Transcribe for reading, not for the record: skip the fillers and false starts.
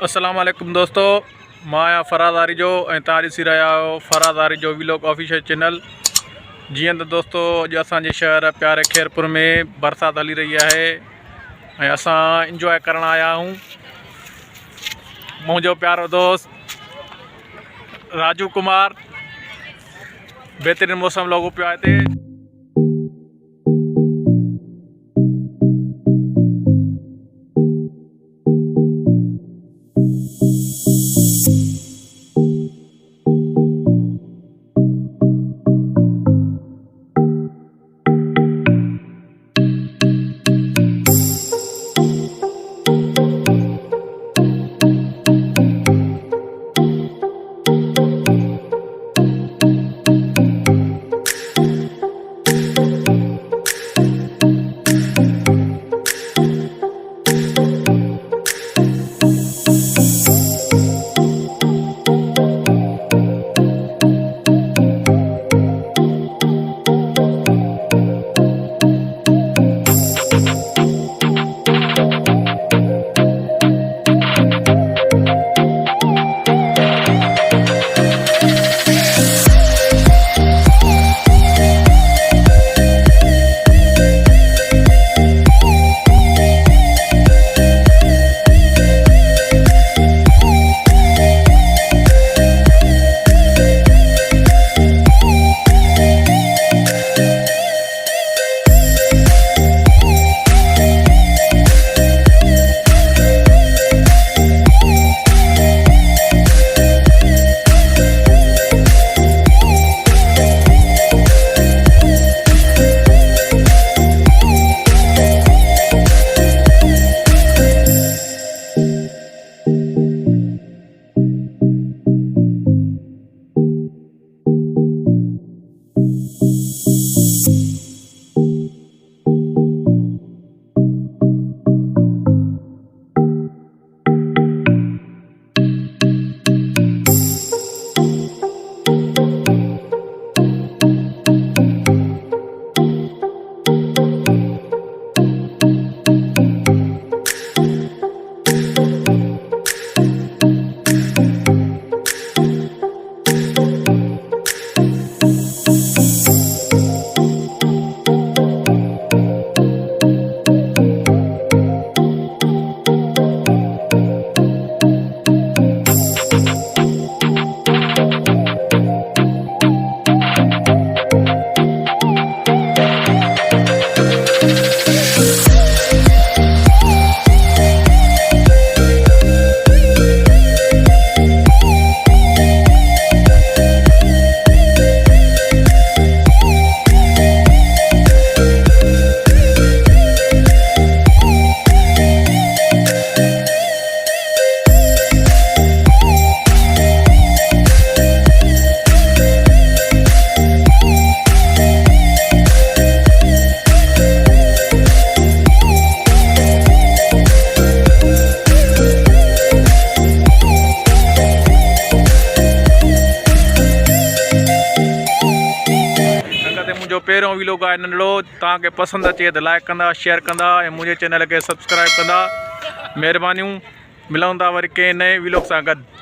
अस्सलाम वालेकुम दोस्तों, मां आहियां फराज़ आरिजो ऐं तव्हां ॾिसी रहिया आहियो फराज़ आरिजो वीलॉग ऑफिशियल चैनल। जीअं त दोस्तों अॼु असांजे शहर प्यारे खैरपुर में बरसात हली रही आहे ऐं असां इंजॉय करण आया आहियूं। मुंहिंजो प्यारो दोस्त राजू कुमार बहितरीन मौसम लॻो पियो आहे हिते। मुझो पहिरों वीलॉग आहे नंढड़ो, तव्हांखे पसंदि अचे त लाइक कंदा, शेयर कंदा ऐं मुंहिंजे चैनल खे सब्सक्राइब कंदा। महिरबानियूं। मिलूं था वरी कंहिं नए वीलॉग सां गॾु।